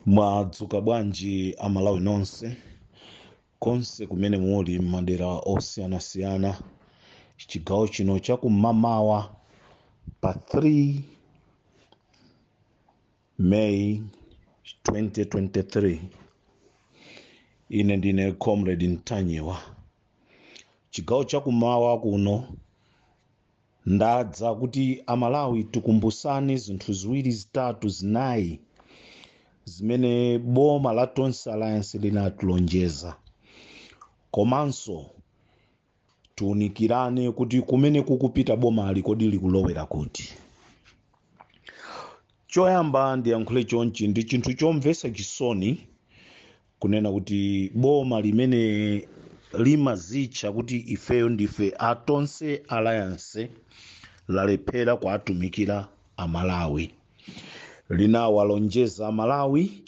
Mwadzuka bwanji amalawi nonse konse kumene muli m'madera osiyanasiyana chigawo chino chakum'mawa pa 3 May 2023. Ine ndine Comrade Ntanyiwa. Chigawo chakum'mawa kuno ndadza kuti amalawi tikumbusane zinthu ziwiri zitatu zinayi zimene boma la Tonse Alliance linatilonjeza, komanso tiunikirane kuti kumene kukupita boma kodi likulowera kuti. Choyamba ndiyankhule chonchi, ndi chinthu chomvetsa chisoni kunena kuti boma limene limazitcha kuti ifeyo ndife a Tonse Alliance lalephera kuatumikira amalawi. Linawalonjeza amalawi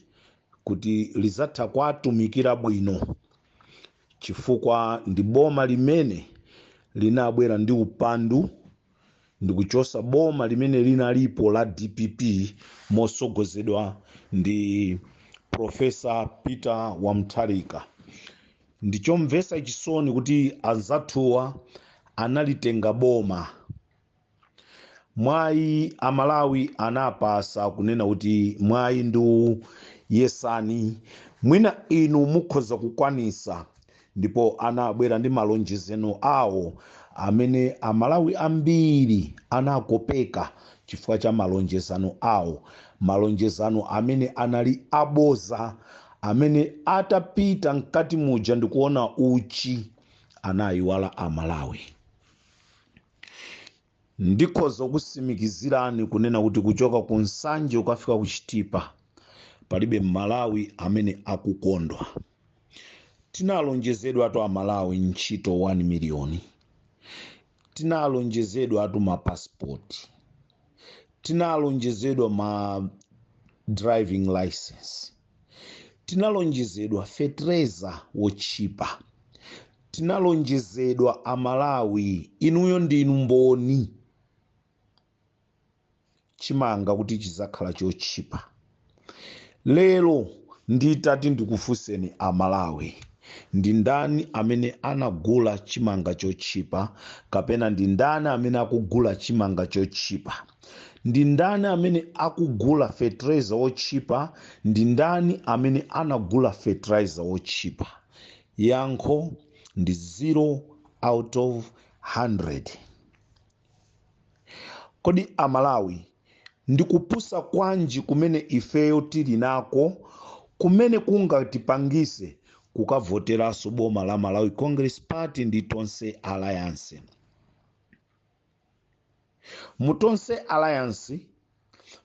kuti lizatha kuatumikira bwino chifukwa ndi boma limene linabwera ndi upandu ndikuchosa boma limene linalipo la DPP mosogozedwa ndi Profesa Peter Wamutharika. Ndichomvetsa chisoni kuti anzathuwa analitenga boma. Mwayi amalawi anapasa kunena kuti mwayi ndi yesani mwina inu mukhoza kukwanisa, ndipo anabwera ndi malonjezano awo amene amalawi ambiri anakopeka chifukwa cha malonjezano awo, malonjezano amene anali aboza, amene atapita mkati muja ndikuona uchi anayiwala amalawi. Ndikhoza kusimikizirani kunena kuti kuchoka ku Nsanje ukafika ku Chitipa palibe Malawi amene akukondwa. Tinalonjezedwa atu amalawi ntchito 1 miliyoni, tinalonjezedwa atu ma passport, tinalonjezedwa ma driving license, tinalonjezedwa fertilizer wochipa, tinalonjezedwa amalawi inuyo ndinu mboni chimanga kuti chizakhala chochipa. Lero nditati ndikufunseni amalawi, ndi ndani amene anagula chimanga chochipa, kapena ndi ndani amene akugula chimanga chochipa? Ndi ndani amene akugula fertilizer wochipa? Ndi ndani amene anagula fertilizer wochipa? Yankho ndi 0 out of 100. Kodi amalawi ndikupusa kwanji kumene ifeyo tili nako, kumene kungatipangise kukavoteraso boma la Malawi Congress Party ndi Tonse Alliance. Mu Tonse Alliance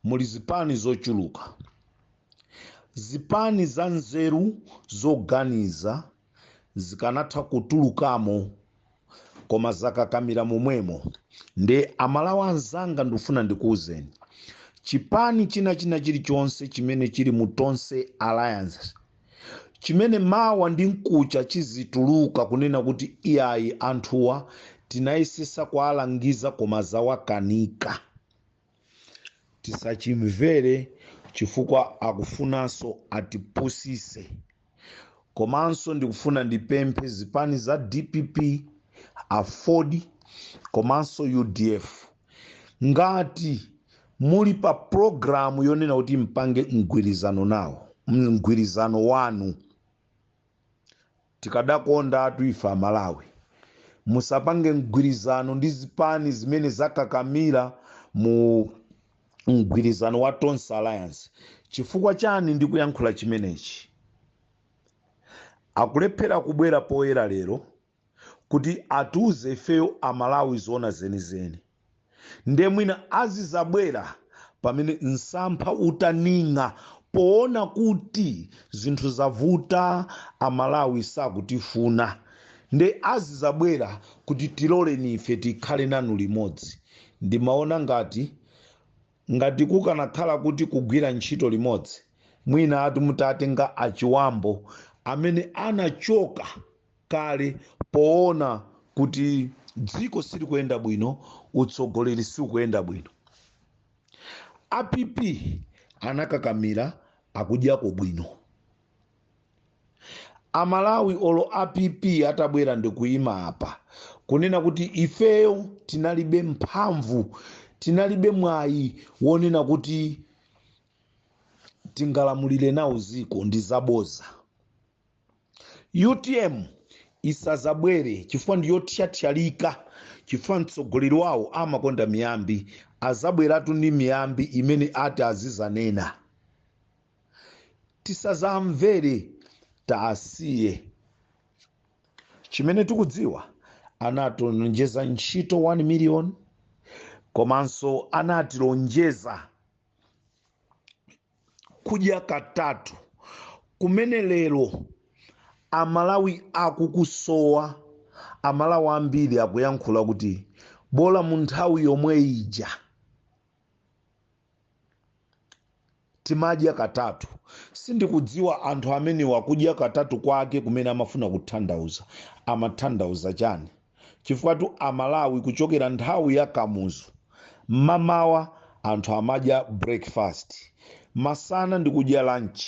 muli zipani zochuluka, zipani za nzeru zoganiza zikanatha kutulukamo koma zakakamira momwemo. Nde amalawi anzanga ndifuna ndikuwuzeni, chipani china chilichonse chimene chili mu Tonse Alliance chimene mawa ndi mkucha chizituluka kunena kuti iyayi anthuwa tinayesesa kualangiza koma zawakanika, tisachimvere chifukwa akufunanso atipusise. Komanso ndikufuna ndipemphe zipani za DPP, Afodi komanso UDF, ngati muli pa programu yonena kuti mpange mgwirizano nawo, mgwirizano wanu, tikadakonda atu ife amalawi musapange mgwirizano ndi zipani zimene zakakamira mu mgwirizano wa Tonse Alliance. Chifukwa chani ndikuyankhula chimenechi? Akulephera kubwera poyera lero kuti atiuze ifeyo amalawi zona zenizeni. Nde mwina azizabwera pamene msampha utaninga poona kuti zinthu zavuta, amalawi sakutifuna. Nde azizabwera kuti tiloleni ife tikhale nanu limodzi. Ndimaona ngati kukanakhala kuti kugwira ntchito limodzi, mwina ati mutatenga achiwambo amene anachoka kale poona kuti dziko silikuenda bwino, utsogoleri sikuyenda bwino. APP anakakamira akudyako bwino. Amalawi olo APP atabwera ndikuyima apa kunena kuti ifeyo tinalibe mphamvu, tinalibe mwayi wonena kuti tingalamulire nawo ziko, ndi zaboza. UTM isazabwere chifukwa ndiyothyathyalika, chifukwa mtsogoleri wawo amakonda miyambi, azabweratu ndi miyambi imene ati azizanena. Tisazamvere, taasiye. Chimene tikudziwa anatilonjeza ntchito 1 million, komanso anatilonjeza kudya katatu, kumene lero Amalawi akukusowa. Amalawi ambiri akuyankhula kuti bola mu nthawi yomwe ija timadya katatu. Sindikudziwa anthu amene wakudya katatu kwake kumene amafuna kutanthauza, amatanthauza chani? Chifukwa tu Amalawi kuchokera nthawi ya Kamuzu mamawa anthu amadya breakfast, masana ndikudya lunch,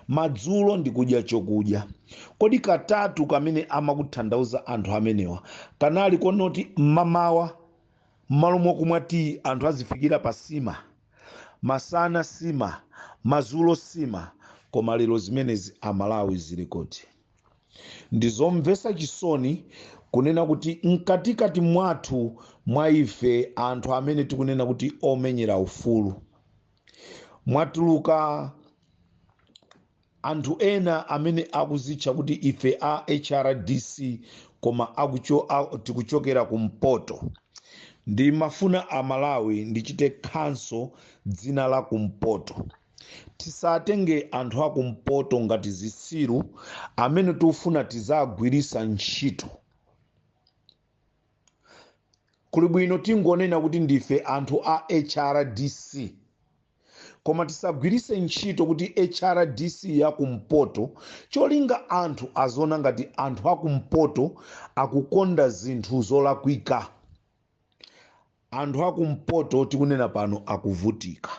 madzulo ndikudya chokudya. Kodi katatu kamene amakutanthauza anthu amenewa kanali konoti mamawa m'malo mokumwa tii anthu azifikira pa sima, masana sima, madzulo sima, koma lero zimenezi Amalawi zili kuti. Ndizomvetsa chisoni kunena kuti mkatikati mwathu mwa ife anthu amene tikunena kuti omenyera ufulu mwatuluka anthu ena amene akuzitcha kuti ife a HRDC, koma tikuchokera kumpoto. Ndimafuna Amalawi ndichite khanso dzina la kumpoto. Tisatenge anthu akumpoto ngati zitsiru amene tikufuna tizagwirisa ntchito. Kuli bwino tingonena kuti ndife anthu a HRDC, koma tisagwirise ntchito kuti HRDC yakumpoto, cholinga anthu azona ngati anthu akumpoto akukonda zinthu zolakwika. Anthu akumpoto tikunena pano akuvutika.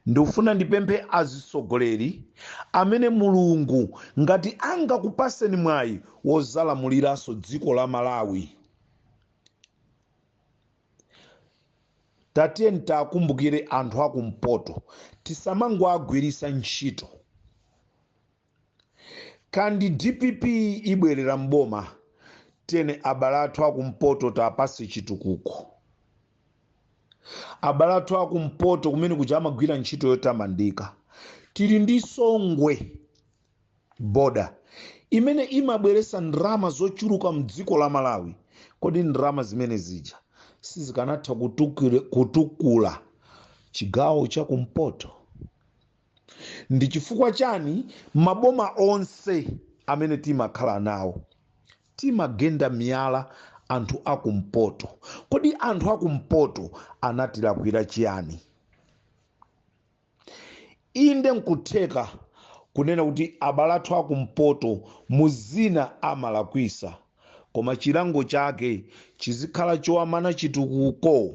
Ndikufuna ndipemphe azisogoleri amene Mulungu ngati angakupaseni mwayi wozalamuliranso dziko la Malawi, tatiye ntakumbukire anthu akumpoto, tisamangwagwirisa ntchito. Kandi DPP ibwerera mboma, tene abale athu akumpoto tapase chitukuko. Abale athu akumpoto kumene kuja amagwira ntchito yotamandika. Tili ndi Songwe boda imene imabweresa ndrama zochuluka mdziko la Malawi. Kodi ndrama zimene zija sizikanatha kutukula chigawo chakumpoto? Ndi chifukwa chani maboma onse amene timakhala nawo timagenda miyala anthu akumpoto? Kodi anthu akumpoto anatilakwira chiyani? Inde nkutheka kunena kuti abale athu akumpoto muzina amalakwisa, koma chilango chake chizikhala chowamana chitukuko.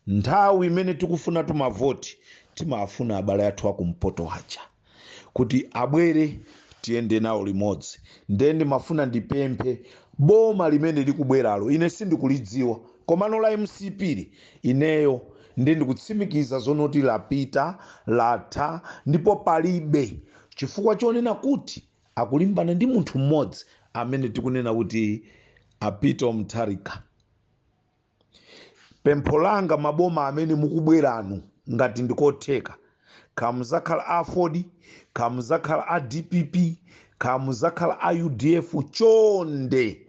Nthawi imene tikufuna tumavoti timafuna abale athu akumpoto aja kuti abwere tiyende nawo limodzi. Ndende mafuna ndipemphe boma limene likubweralo, ine sindikulidziwa, komano la MCP ineyo ndikutsimikiza zonoti lapita latha ndipo palibe chifukwa chonena kuti akulimbana ndi munthu mmodzi amene tikunena kuti apita Mutharika. Pempho langa maboma amene mukubweranu ngati ndikotheka, kamuzakhala a Ford, kamuzakhala a DPP, kamuzakhala a UDF, chonde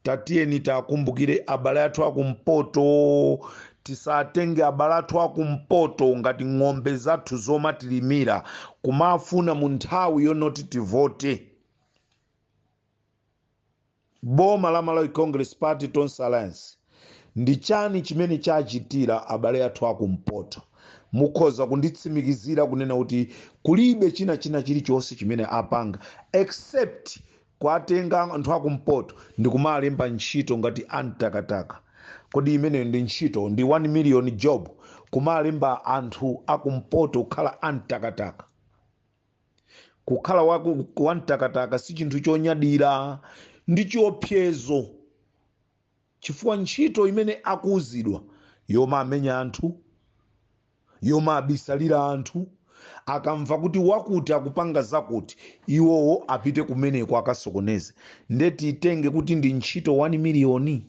tatiyeni takumbukire abale athu akumpoto. Tisatenge abale athu akumpoto ngati ng'ombe zathu zomatilimira kumafuna mu nthawi yonoti tivote. Boma la Malawi Congress Party Tonse Alliance ndi chani chimene chachitira abale athu akumpoto? Mukhoza kunditsimikizira kunena kuti kulibe china chilichonse chimene apanga except kwatenga anthu akumpoto ndikumalemba ntchito ngati antakataka. Kodi imeneyo ndi ntchito? Ndi 1 million job kumalemba anthu akumpoto kukhala amtakataka. Kukhala wamtakataka si chinthu chonyadira ndi chiopsezo, chifukwa ntchito imene akuuzidwa yoma amenya anthu, yoma abisalira anthu, akamva kuti wakuti akupanga zakuti iwowo apite kumeneko akasokoneze. Ndeti itenge kuti ndi ntchito 1 miliyoni.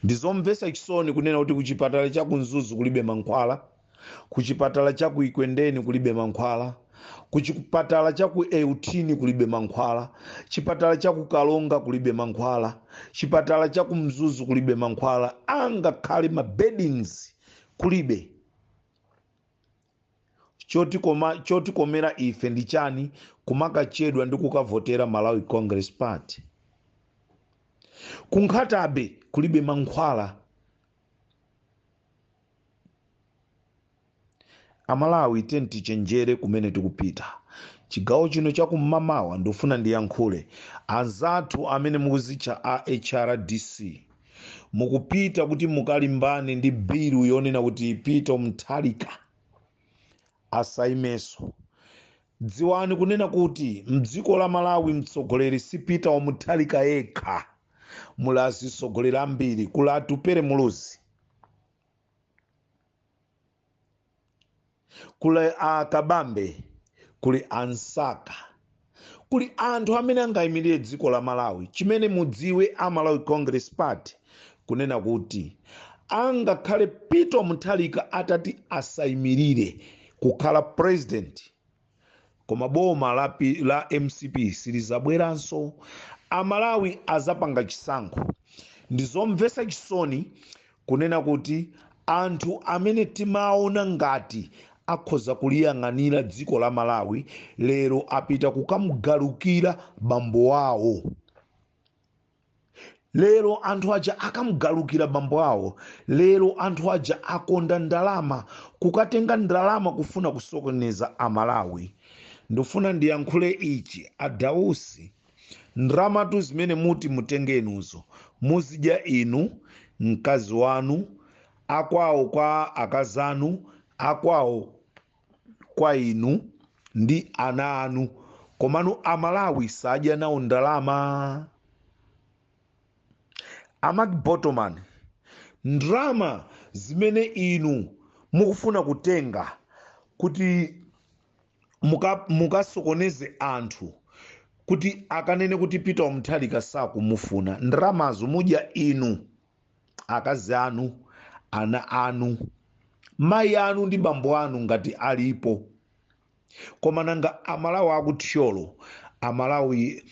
Ndizomvetsa chisoni kunena kuti kuchipatala cha kunzuzu kulibe mankhwala, kuchipatala cha kuikwendeni kulibe mankhwala, kuchipatala cha ku Eutini kulibe mankhwala, chipatala cha kukalonga kulibe mankhwala, chipatala cha kumzuzu kulibe mankhwala, angakhale mabeddings kulibe. Chotikomera ife ndi chani? Kumakachedwa ndi kukavotera Malawi Congress Party. Kunkhatabe kulibe mankhwala. Amalawi tichenjere kumene tikupita. Chigawo chino chakumamawa ndofuna ndiyankhule anzathu amene mukuzitcha a HRDC. Mukupita kuti mukalimbane ndi bilu yonena kuti Peter Mutharika asaimeso. Dziwani kunena kuti mdziko la Malawi mtsogoleri si Peter Mutharika yekha, muli atsogoleri ambiri, kuli Atupere Muluzi, kuli Akabambe, kuli Ansaka, kuli anthu amene angayimirire dziko la Malawi. Chimene mudziwe a Malawi Congress Party kunena kuti angakhale Peter Mutharika atati asayimirire kukhala president, koma boma la MCP silizabweranso, Amalawi azapanga chisankho. Ndizomvetsa chisoni kunena kuti anthu amene timaona ngati akhoza kuliyang'anira dziko la Malawi lero apita kukamugalukira bambo wawo. Lero anthu aja akamugalukira bambo wawo. Lero anthu aja akonda ndalama, kukatenga ndalama kufuna kusokoneza Amalawi. Ndofuna ndiyankhule ichi adausi, ndramatu zimene muti mutengenuzo muzidya inu, mkazi wanu, akwawo kwa akazanu, akwawo kwa inu ndi ana anu, komanu Amalawi sadya nawo ndalama. Amati Botoman, ndrama zimene inu mukufuna kutenga kuti mukasokoneze anthu, kuti akanene kuti Peter Mutharika sakumufuna, ndramazo mudya inu, akazi anu, ana anu, mayi anu ndi bambo anu ngati alipo. Koma nanga Amalawi akuthyolo, Amalawi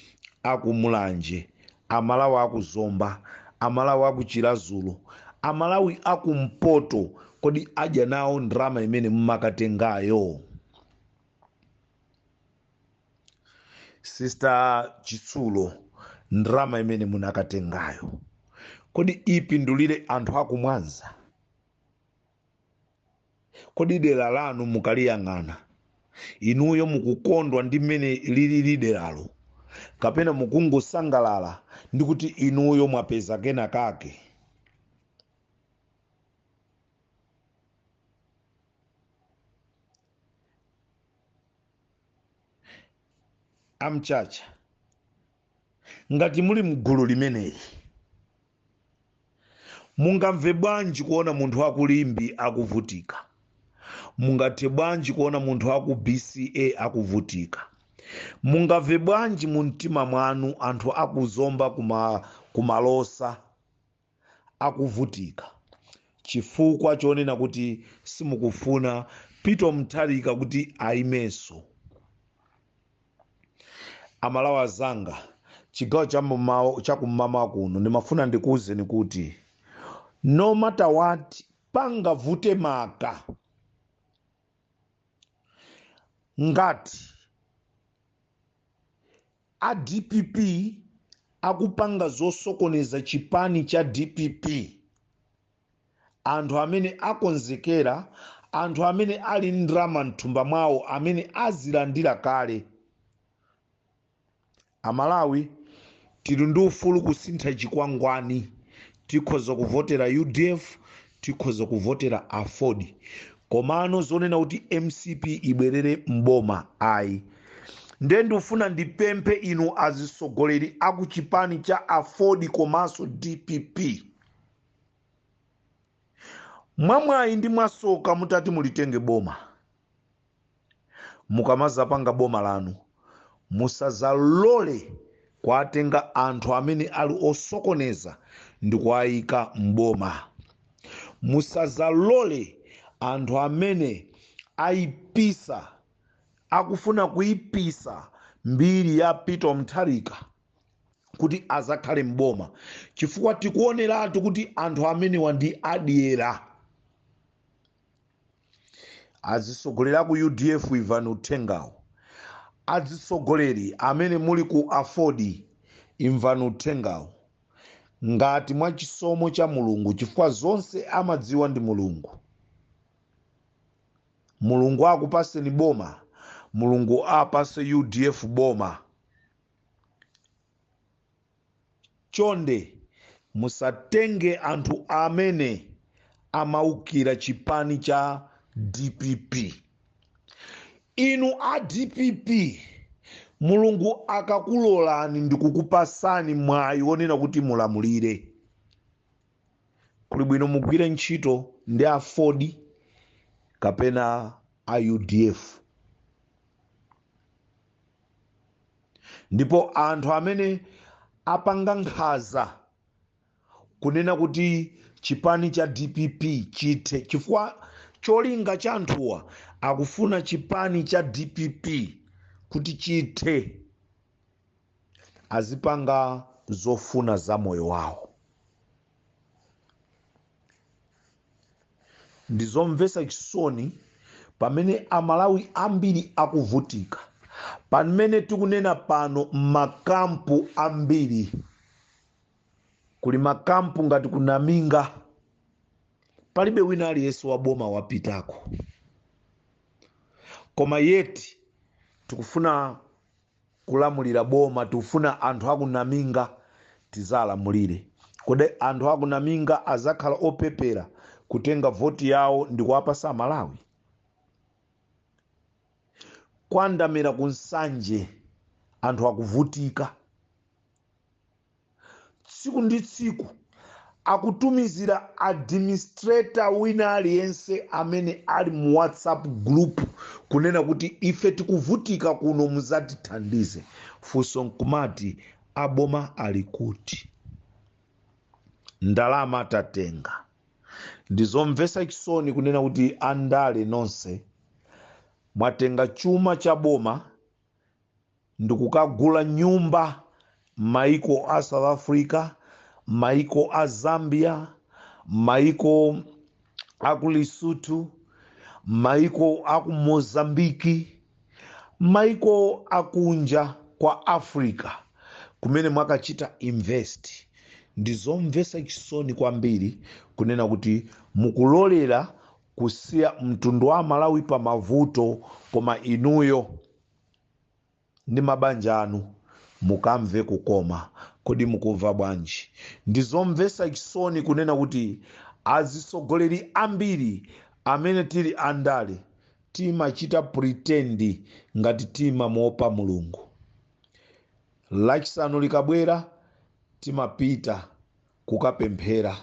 akumulanje, Amalawi akuzomba, Amalawi akuchilazulo, Amalawi akumpoto, kodi adya nawo ndrama imene mmakatengayo? Sister Chitsulo, ndrama imene munakatengayo kodi ipindulire anthu akumwanza? Kodi dera lanu mukaliyang'ana inuyo mukukondwa ndi mmene lili deralo, kapena mukungosangalala ndi kuti inuyo mwapeza kena kake? Amchacha, ngati muli mgulu limeneli, mungamve bwanji kuona munthu akulimbi akuvutika? Mungathe bwanji kuona munthu aku BCA akuvutika? Mungamve bwanji mu mtima mwanu anthu akuzomba kumalosa akuvutika? Chifukwa chonena kuti simukufuna Peter Mutharika kuti aimeso. Amalawi zanga, chigawo chakumamawa kuno ndimafuna ndikuwuzeni kuti no matter what, pangavute maka ngati a DPP akupanga zosokoneza chipani cha DPP, anthu amene akonzekera, anthu amene ali ndrama mthumba mwawo, amene azilandira kale. Amalawi tili ndi ufulu kusintha chikwangwani, tikhoza kuvotera UDF, tikhoza kuvotera afodi komano zonena kuti MCP ibwerere mboma ayi. Ndiye ndifuna ndipemphe inu azisogoleri akuchipani cha afodi komanso DPP, mwamwayi ndi mwasoka mutati mulitenge boma, mukamazapanga boma lanu musazalole kwatenga anthu amene ali osokoneza ndi kuwayika mboma. Musazalole anthu amene ayipisa akufuna kuyipisa mbiri ya Peter Mutharika kuti azakhale mboma, chifukwa tikuoneratu kuti anthu amene wandi adyera. Azisogoleri ku UDF Ivan Utengawo, azisogoleri amene muli ku afodi Ivan Utengawo, ngati mwa chisomo cha Mulungu, chifukwa zonse amadziwa ndi Mulungu. Mulungu akupaseni boma, Mulungu apase UDF boma. Chonde musatenge anthu amene amaukira chipani cha DPP. Inu a DPP, Mulungu akakulolani ndikukupasani mwayi wonena kuti mulamulire, kuli bwino mugwire ntchito ndi afodi kapena a UDF. Ndipo anthu amene apanga nkhaza kunena kuti chipani cha DPP chithe, chifukwa cholinga cha anthuwa akufuna chipani cha DPP kuti chithe, azipanga zofuna za moyo wawo. Ndizomvetsa chisoni pamene amalawi ambiri akuvutika, pamene tikunena pano makampu ambiri, kuli makampu ngati kunaminga palibe wina aliyense wa boma wapitako, koma yeti tikufuna kulamulira boma, tikufuna anthu akunaminga tizalamulire. Kodi anthu akunaminga azakhala opepera kutenga voti yawo ndi kuwapasa Malawi? Kwandamira kunsanje anthu akuvutika, tsiku ndi tsiku akutumizira administrator wina aliyense amene ali mu WhatsApp group kunena kuti ife tikuvutika kuno muzatithandize. Funso nkumati aboma ali kuti? Ndalama tatenga. Ndizomvetsa chisoni kunena kuti andale nonse mwatenga chuma cha boma ndikukagula nyumba maiko a South Africa, maiko a Zambia, maiko a Lesotho, maiko a Mozambiki, maiko akunja kwa Africa kumene mwakachita invest. Ndizomvetsa chisoni kwambiri kunena kuti mukulolera kusiya mtundu wa Malawi pa mavuto, koma inuyo ndi mabanja anu mukamve kukoma. Kodi mukumva bwanji? Ndizomvetsa chisoni kunena kuti azisogoleri ambiri amene tili andale timachita pretend ngati timamuopa Mulungu. Lachisanu likabwera timapita kukapemphera.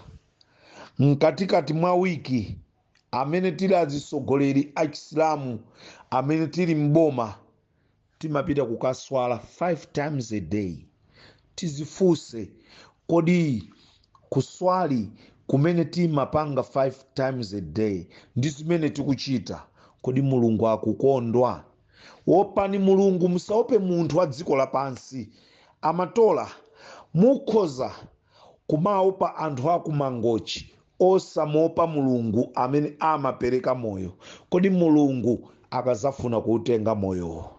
Mkatikati mwa wiki amene tili azisogoleri a Chisilamu amene tili mboma timapita kukaswala 5 times a day. Tizifuse kodi kuswali kumene timapanga 5 times a day ndi zimene tikuchita, kodi Mulungu akukondwa? Wopani Mulungu, musaope munthu wa dziko lapansi. Amatola mukhoza kumaopa anthu akumangochi osamopa Mulungu amene amapereka moyo. Kodi Mulungu akazafuna kuutenga moyo?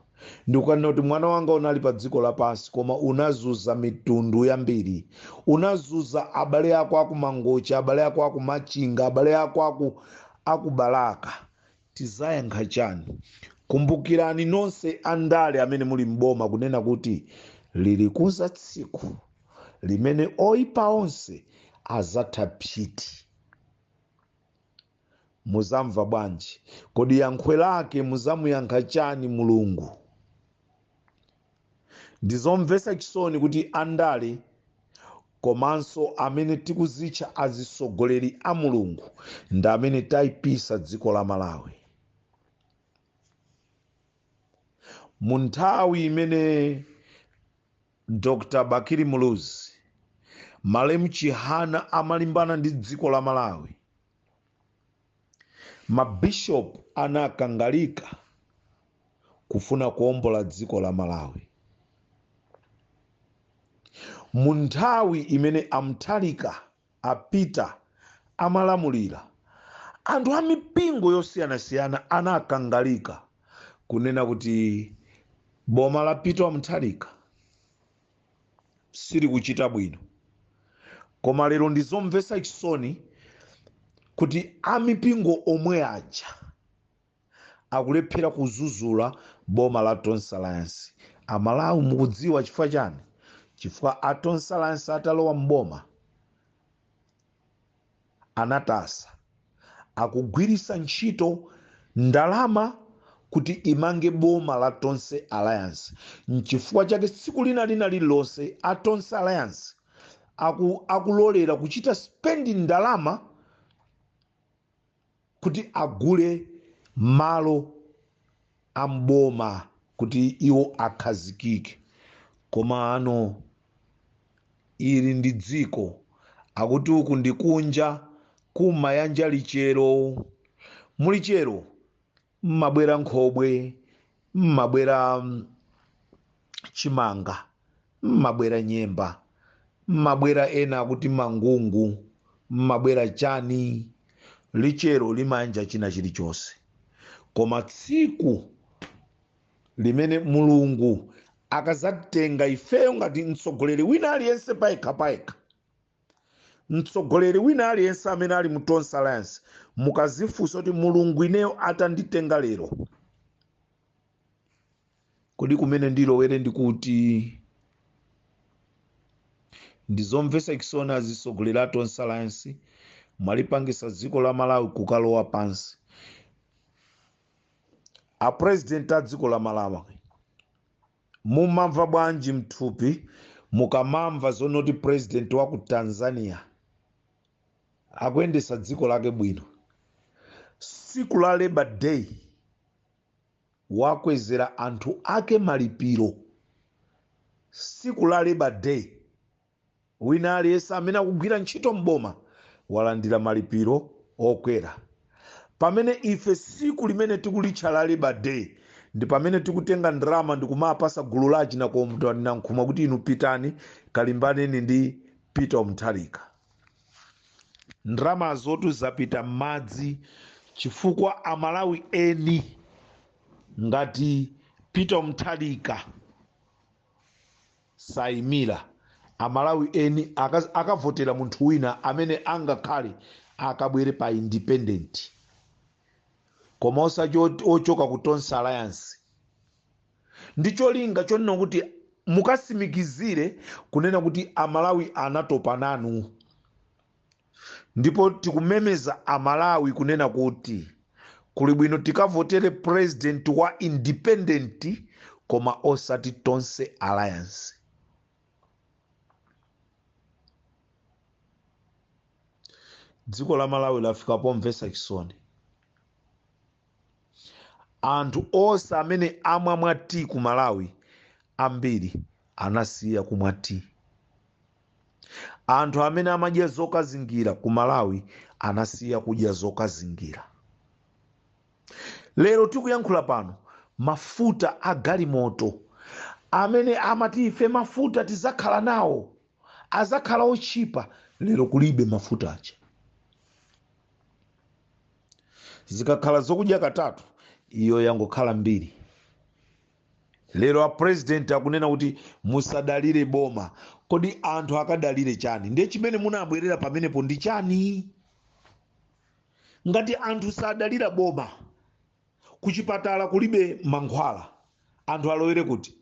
Ndikukanena kuti mwana wanga unali pa dziko lapansi koma unazuza mitundu yambiri. Unazuza abale ako akumangochi, abale ako akumachinga, abale ako akubalaka. Tizayankha chani? Kumbukirani nonse andale amene muli mboma kunena kuti lili kuza tsiku limene oyipa onse azatha phiti. muzamva bwanji? Kodi yankho lake muzamuyankha chani Mulungu? Ndizomvetsa chisoni kuti andale komanso amene tikuzitcha azisogoleri a Mulungu ndi amene tayipisa dziko la Malawi. Mu nthawi imene Dr. Bakiri Muluzi, Malemu Chihana amalimbana ndi dziko la Malawi, mabishop anakangalika kufuna kuombola dziko la Malawi. Mu nthawi imene Amtalika apita amalamulira, anthu a mipingo yosiyanasiyana anakangalika kunena kuti boma la Peter Mutharika sili kuchita bwino. Koma lero ndizomvetsa chisoni kuti amipingo omwe aja akulephera kuzuzula boma la Tonse Alliance. Amalawi mukudziwa chifukwa chani? Chifukwa a Tonse Alliance atalowa mboma anatasa akugwirisa ntchito ndalama kuti imange boma la Tonse Alliance. Nchifukwa chake tsiku lina lililonse a Tonse Alliance akulolera kuchita spending ndalama kuti agule malo amboma kuti iwo akhazikike. Koma ano ili ndi dziko akuti uku ndikunja kumayanja lichero, muli chero mmabwera nkhobwe, mmabwera chimanga, mmabwera nyemba, mmabwera ena akuti mangungu, mmabwera chani, lichero limanja china chilichonse. Koma tsiku limene Mulungu akazatenga ifeyo ngati mtsogoleri wina aliyense payekha, mtsogoleri wina aliyense amene ali mu Tonse Alliance, mukazifunsa kuti Mulungu ineyo atanditenga lero, kodi kumene ndilowere ndikuti? Ndizomvetsa chisoni azisogoleri a Tonse Alliance mwalipangisa dziko la Malawi kukalowa pansi. A president a dziko la Malawi mumamva bwanji mthupi mukamamva zonoti president wa ku Tanzania akuyendesa dziko lake bwino? Siku la Labor Day wakwezera anthu ake malipiro. Siku la Labor Day wina aliyense amene akugwira ntchito mboma walandira malipiro okwera. Pamene ife siku limene tikulitcha la Labor Day ndi pamene tikutenga ndalama ndikumapasa gulu lachi na komutana nkhuma kuti inu pitani kalimbaneni ndi Peter Mutharika. Ndalama zotu zapita madzi chifukwa Amalawi eni ngati Peter Mutharika saimira. Amalawi eni akavotera munthu wina amene angakhale akabwere pa independent. Koma osachi ochoka ku Tonse Alliance. Ndicho linga chonena kuti mukasimikizire kunena kuti Amalawi anatopa nanu. Ndipo tikumemeza Amalawi kunena kuti kuli bwino tikavotere president wa independent koma osati Tonse Alliance. Dziko la Malawi lafika pomvetsa chisoni. Anthu onse amene amwa mwati ku Malawi ambiri anasiya kumwati. Anthu amene amadya zokazingira ku Malawi anasiya kudya zokazingira. Lero tikuyankhula pano mafuta a galimoto amene amati ife mafuta tizakhala nawo azakhala ochipa, lero kulibe mafuta aja. Zikakhala zokudya katatu iyo yangokhala mbiri. Lero a president akunena kuti musadalire boma. Kodi anthu akadalire chani? Ndiye chimene munabwerera pamenepo ndi chani? Ngati anthu sadalira boma, kuchipatala kulibe mankhwala, anthu alowere kuti?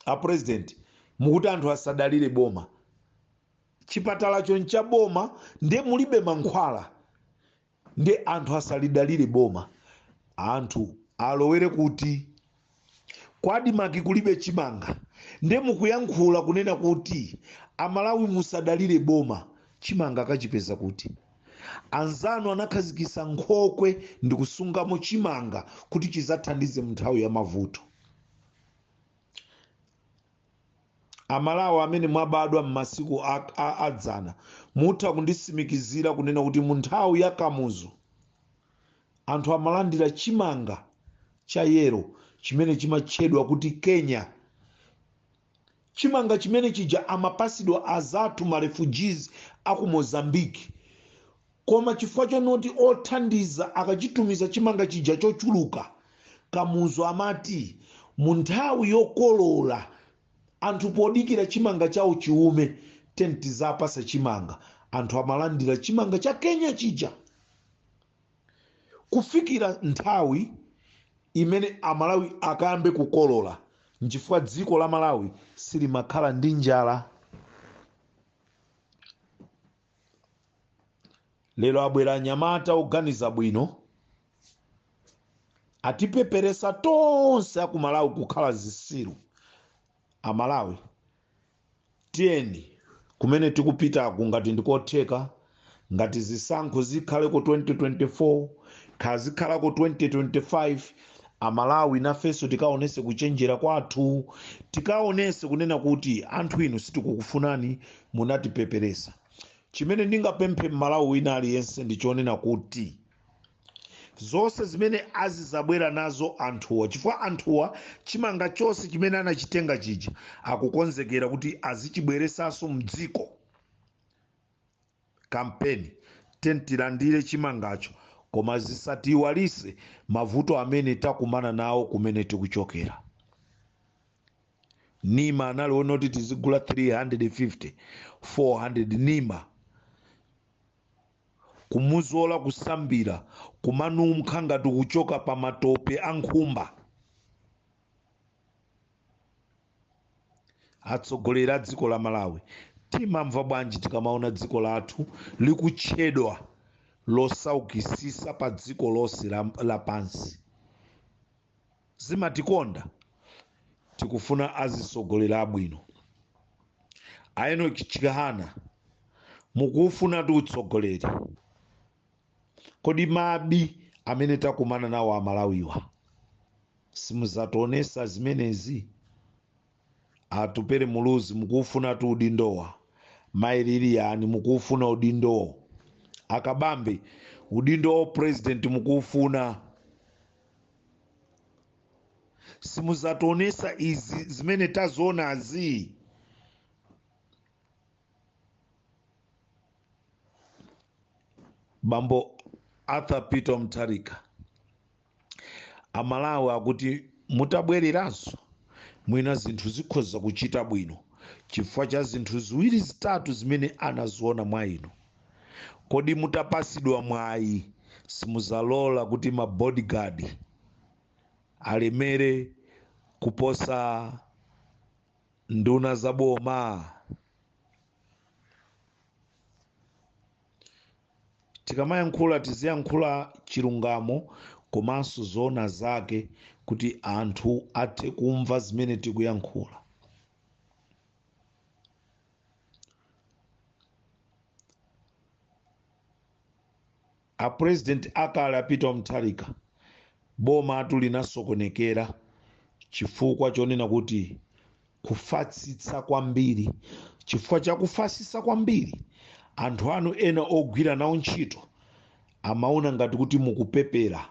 A president mukuti anthu asadalire boma, chipatala choncha boma ndiye mulibe mankhwala. ndi anthu asalidalire boma, anthu alowere kuti kwadi maki kulibe chimanga, nde mukuyankhula kunena kuti amalawi musadalire boma, chimanga kachipeza kuti? Anzanu anakhazikisa nkhokwe ndi kusungamo chimanga kuti chizathandize mnthawi ya mavuto. Amalawi amene mwabadwa m'masiku adzana mutha kundisimikizira kunena kuti mu nthawi ya Kamuzu anthu amalandira chimanga cha yero chimene chimatchedwa kuti Kenya. Chimanga chimene chija amapasidwa azathu ma refugees aku Mozambique, koma chifukwa chonoti othandiza akachitumiza chimanga chija chochuluka, Kamuzu amati mu nthawi yokolola anthu podikira chimanga chawo chiume tenti zapasa chimanga, anthu amalandira chimanga cha Kenya chija. Kufikira nthawi imene amalawi akambe kukolola, nchifukwa dziko la Malawi silimakhala ndi njala. Lero abwera anyamata oganiza bwino atipeperesa tonse aku Malawi kukhala zisiru. Amalawi tiyeni kumene tikupitaku ngati ndikotheka, ngati zisankho zikhaleko 2024 khazikhalako 2025, Amalawi nafenso tikaonese kuchenjera kwathu, tikaonese kunena kuti anthu inu sitikukufunani, munatipeperesa. Chimene ndingapemphe Malawi wina aliyense ndichonena kuti zonse zimene azizabwera nazo anthuwa, chifukwa anthuwa chimanga chonse chimene anachitenga chija akukonzekera kuti azichibweresanso mdziko. Kampeni tentilandire chimangacho, koma zisatiwalise mavuto amene takumana nawo kumene tikuchokera. Nima analiona kuti tizigula 350 400 nima, kumuzola kusambira kumanumkha ngati kuchoka pa matope a nkhumba. Atsogoleri a dziko la Malawi timamva bwanji tikamaona dziko lathu likutchedwa losaukisisa pa dziko lonse lapansi? Zimatikonda? Tikufuna azisogolera abwino. Aeno Chikahana mukufuna utsogoleri, kodi mabi amene takumana nawo Amalawiwa simuzatonesa zimenezi? Atupere muluzi mukufuna udindowa, mailili yani mukufuna udindowo, akabambe udindo president mukufuna. Simuzatonesa izi zimene tazoona azi. Bambo Arthur Peter Mutharika, Amalawi akuti mutabwereranso mwina zinthu zikhoza kuchita bwino chifukwa cha zinthu ziwiri zitatu zimene anaziona mwa inu. Kodi mutapasidwa mwayi simuzalola kuti ma bodyguard alemere kuposa nduna za boma? Tikamayankhula tiziyankhula chilungamo komanso zoona zake kuti anthu athe kumva zimene tikuyankhula. A president akale apita Mutharika boma atu linasokonekera chifukwa chonena kuti kufatsitsa kwambiri. Chifukwa cha kufatsitsa kwambiri anthu anu ena ogwira nawo ntchito amaona ngati kuti mukupepera,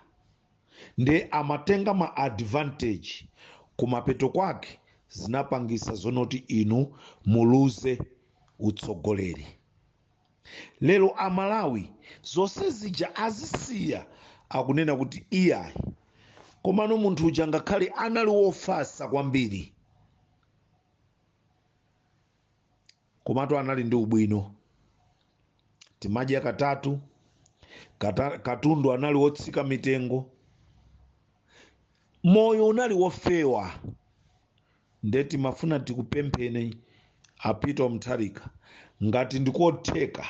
nde amatenga ma advantage, kumapeto kwake zinapangisa zonoti inu muluze utsogoleri. Lero Amalawi zonse zija azisiya akunena kuti iyayi, komano munthu uja ngakhale anali wofasa kwambiri komatu anali ndi ubwino. Timadya katatu, katundu anali wotsika mitengo, moyo unali wofewa. Ndeti mafuna tikupempheni apita Mutharika ngati ndikotheka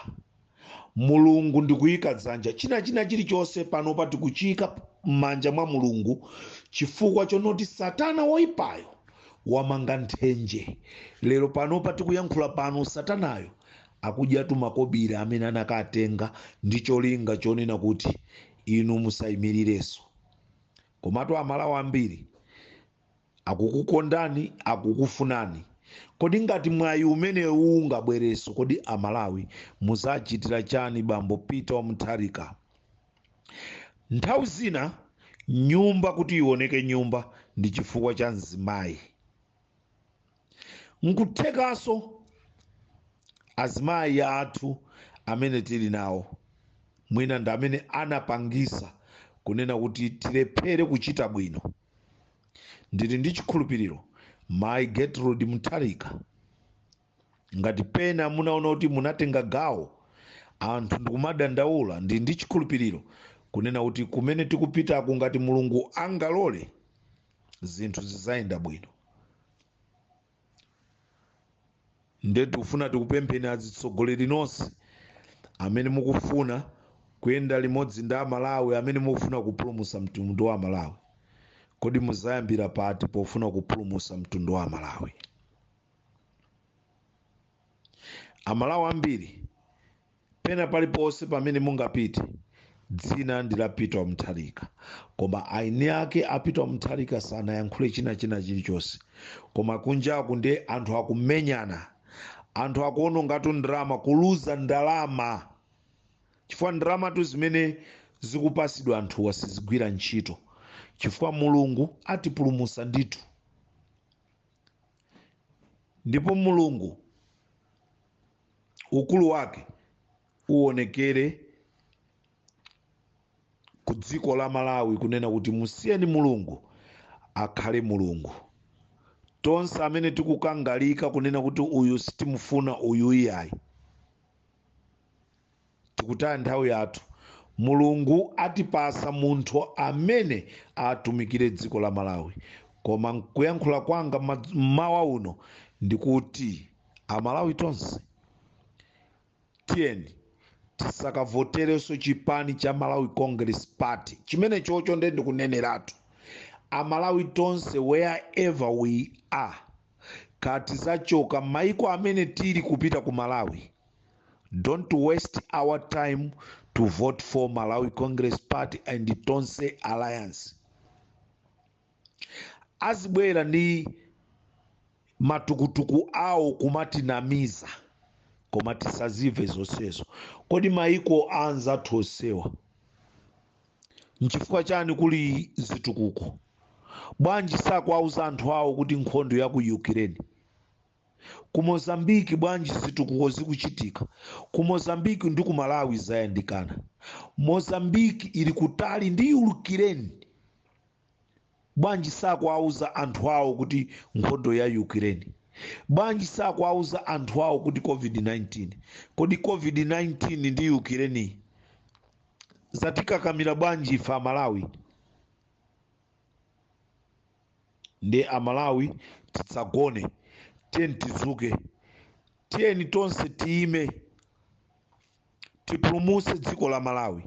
mulungu ndikuyika dzanja china chilichonse panopa tikuchika m'manja mwa mulungu, chifukwa chonoti satana woyipayo wamanga nthenje. Lero panopa tikuyankhula pano, satanayo akudyatu makobiri amene anakatenga ndi cholinga chonena kuti inu musayimirireso. Komatu amalawi ambiri akukukondani, akukufunani. Kodi ngati mwayi umenewu ungabwereso, kodi amalawi muzachitira chani bambo Peter wa Mutharika? Nthawi zina nyumba kuti ioneke nyumba ndi chifukwa cha mzimayi. Nkuthekaso azimayi athu amene tili nawo mwina ndi amene anapangisa kunena kuti tilephere kuchita bwino. Ndili ndi chikhulupiriro mayi Gertrude Mutharika, ngati pena munaona kuti munatenga gawo anthu ndikumadandaula, ndili ndi chikhulupiriro kunena kuti kumene tikupitako ngati mulungu angalole zinthu zizayenda bwino. Ndetu ufuna tikupempheni azitsogoleri nonse amene mukufuna kuyenda limodzi ndi amalawi, amene mukufuna kupulumutsa mtundu wa Malawi. Kodi muzayambira pati pofuna kupulumutsa mtundu wa Malawi? Amalawi ambiri pena paliponse pamene mungapite, dzina ndi la Peter wa Mutharika, koma aini ake a Peter wa Mutharika sanayankhule china chilichonse, koma kunjaku ndi anthu akumenyana, anthu akuonongatu ndalama, kuluza ndalama, chifukwa ndalama zimene zikupasidwa anthuwa sizigwira ntchito, chifukwa mulungu atipulumutsa ndithu. Ndipo mulungu ukulu wake uonekere ku dziko la Malawi, kunena kuti musiyeni mulungu akhale mulungu. Tonse amene tikukangalika kunena kuti uyu sitimufuna uyu iyayi, tikutaya nthawi yathu. Mulungu atipasa munthu amene atumikire dziko la Malawi. Koma kuyankhula kwanga mmawa uno ndikuti amalawi tonse tiyeni tisakavotereso chipani cha Malawi Congress Party, chimene chocho ndikuneneratu. Amalawi tonse wherever we are, kati zachoka maiko amene tili kupita ku Malawi, don't waste our time to vote for Malawi Congress Party and Tonse Alliance. Azibwera ndi matukutuku awo kumatinamiza, koma tisazive zonsezo. Kodi maiko anza tosewa nchifukwa chani kuli zitukuko? Bwanji sakuauza anthu awo kuti nkhondo ya ku Ukraine? Ku Mozambique bwanji zitukuko zikuchitika? Ku Mozambique ndi ku Malawi zayandikana. Mozambique ili kutali ndi Ukraine. Bwanji sakuauza anthu awo kuti nkhondo ya Ukraine? Bwanji sakuauza anthu awo kuti COVID-19? Kodi COVID-19 ndi Ukraine zatikakamira bwanji ife Malawi? Ndi Amalawi titsagone, tiyeni tizuke, tiyeni tonse tiime, tipulumutse dziko la Malawi.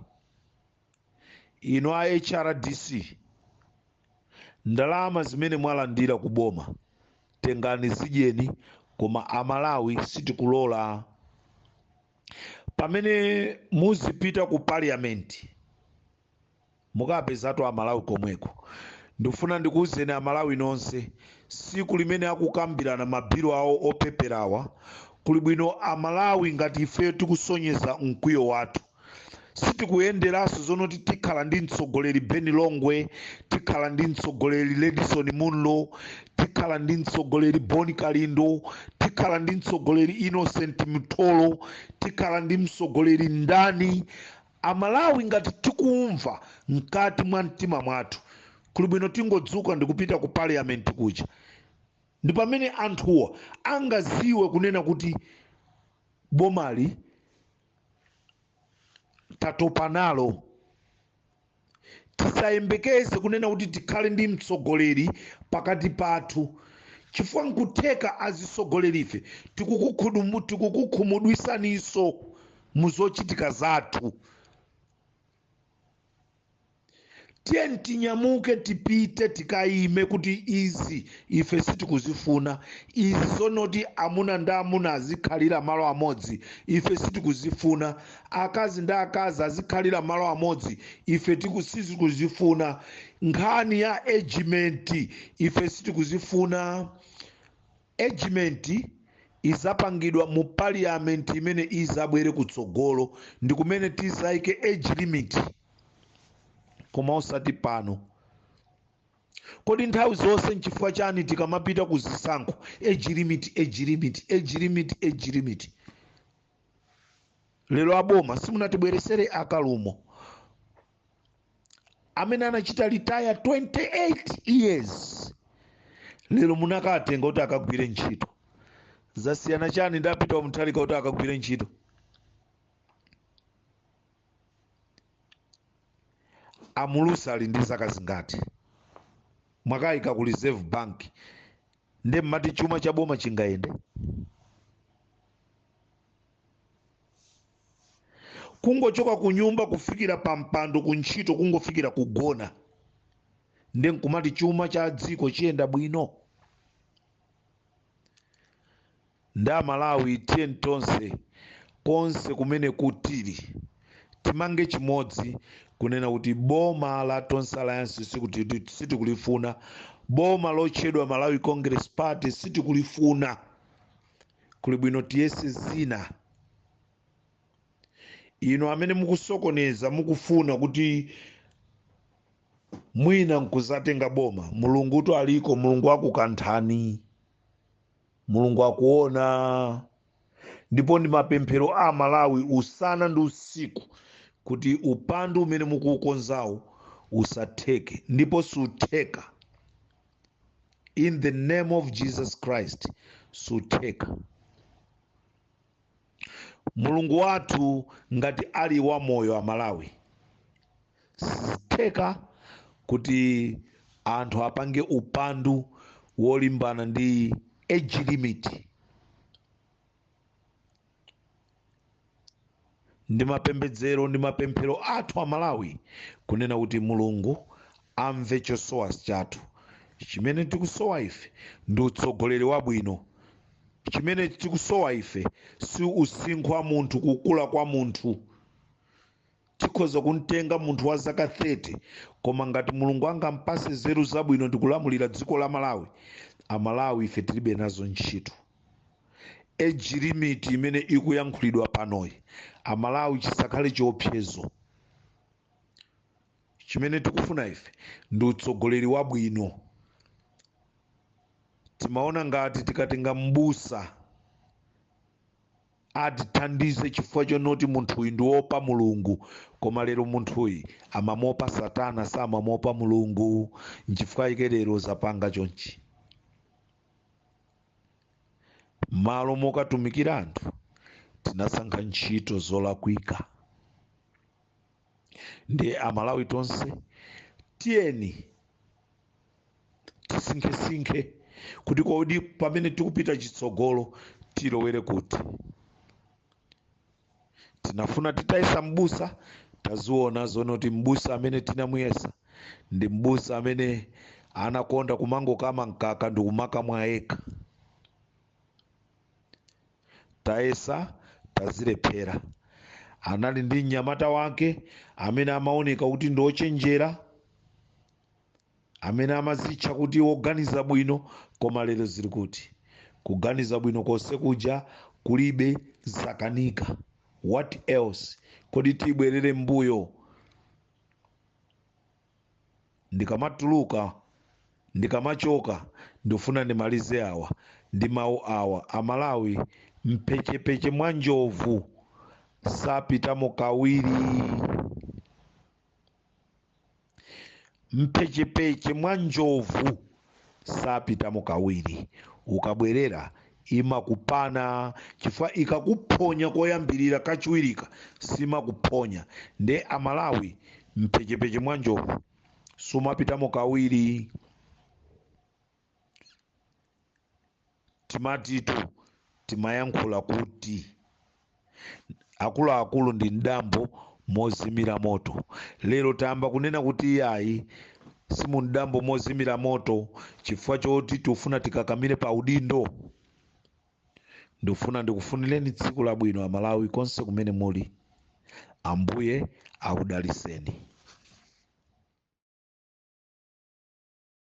Ino a HRDC, ndalama zimene mwalandira kuboma tengani zidyeni, koma Amalawi sitikulola. Pamene muzipita ku parliament mukapezatu Amalawi komweko. Ndifuna ndikuwuzeni Amalawi nonse, siku limene akukambirana mabiro awo opeperawa, kuli bwino Amalawi ngati ife tikusonyeza mkwiyo wathu. Sitikuyenderaso zonoti tikhala ndi mtsogoleri Beni Longwe, tikhala ndi mtsogoleri Ledison Munlo, tikhala ndi mtsogoleri Boni Kalindo, tikhala ndi mtsogoleri Innocent Mtolo, tikhala ndi mtsogoleri ndani. Amalawi ngati tikumva mkati mwa mtima mwathu, kuli bwino tingodzuka ndikupita ku parliament kuja. Ndi pamene anthuwa angaziwe kunena kuti bomali tatopa nalo. Tisayembekeze kunena kuti tikhale ndi mtsogoleri pakati pathu, chifukwa nkutheka azisogolerife tikukukhumudwisaniso muzochitika zathu. Tiye tinyamuke tipite tikaime kuti izi ife sitikuzifuna, izi zonoti amuna ndi amuna azikhalira malo amodzi ife sitikuzifuna, akazi ndi akazi azikhalira malo amodzi ife sitikuzifuna, nkhani ya agement ife sitikuzifuna. Agement izapangidwa mu parliament imene izabwere kutsogolo, ndi kumene tizaike age limit, koma osati pano. Kodi nthawi zonse nchifukwa chani tikamapita kuzisankho age limit? Lero aboma simunatibweresere akalumo amene anachita retire 28 years, lero munakatenga kuti akagwire ntchito. Zasiyana chani ndapita muthalika kuti akagwire ntchito? Amulusa ali ndi zaka zingati? Mwakayika ku reserve bank, nde mmati chuma cha boma chingayende? Kungochoka ku nyumba kufikira pa mpando ku ntchito, kungofikira kugona, nde nkumati chuma cha dziko chiyenda bwino? Nda Malawi tiye tonse konse kumene kutili timange chimodzi kunena kuti boma la Tonse Alliance sitikulifuna, boma lotchedwa Malawi Congress Party sitikulifuna. Kuli bwino tiyese zina. Ino amene mukusokoneza mukufuna kuti mwina nkuzatenga boma, Mulungu tu aliko, Mulungu akukanthani, Mulungu akuona. Ndipo ndi mapemphero a Malawi usana ndi usiku kuti upandu umene mukuukonzawo usatheke, ndipo sutheka. In the name of Jesus Christ, sutheka. Mulungu wathu ngati ali wa moyo wa Malawi, sutheka kuti anthu apange upandu wolimbana ndi age limit. Ndi mapembedzero ndi mapemphero athu a Malawi kunena kuti Mulungu amve chosowa chathu. Chimene tikusowa ife ndi utsogoleri wabwino. Chimene tikusowa ife si usinkhu wa munthu, kukula kwa munthu. Tikhoza kumtenga munthu wa zaka 30, koma ngati Mulungu angampase nzeru zabwino ndikulamulira dziko la Malawi, Amalawi ife tilibe nazo ntchito. Age limit imene ikuyankhulidwa panoyi, Amalawi chisakhale chiopsezo. Chimene tikufuna ife ndi utsogoleri wabwino. Timaona ngati tikatenga mbusa atithandize chifukwa chonoti munthuyu ndi wopa Mulungu, koma lero munthuyu amamopa Satana, samamopa Mulungu. Nchifukwa ike lero zapanga chonchi. Malo mokatumikira anthu tinasankha ntchito zolakwika. Ndi Amalawi tonse tiyeni tisinkhesinkhe kuti kodi pamene tikupita chitsogolo tilowere kuti. Tinafuna titayesa mbusa, taziona zonoti mbusa amene tinamuyesa ndi mbusa amene anakonda kumangokama mkaka ndi kumaka mwayeka. Tayesa tazilephera. Anali ndi mnyamata wake amene amaoneka kuti ndi ochenjera, amene amazitcha kuti woganiza bwino, koma lero zili kuti kuganiza bwino konse kuja kulibe zakanika. What else? Kodi tibwerere mbuyo? Ndikamatuluka, ndikamachoka, ndifuna ndimalize awa ndi mawu awa. Amalawi mpechepeche mwa njovu sapitamo kawiri. Mpechepeche mwa njovu sapitamo kawiri. Ukabwerera imakupana, chifukwa ikakuphonya koyambirira kachiwirika simakuphonya. Nde Amalawi mpechepeche mwa njovu sumapitamo kawiri. Timatitu timayankhula kuti akuluakulu ndi mdambo mozimira moto. Lero tayamba kunena kuti iyayi simu mdambo mozimira moto chifukwa choti tifuna tikakamire pa udindo. Ndifuna ndikufunireni tsiku labwino Amalawi konse kumene muli. Ambuye akudaliseni.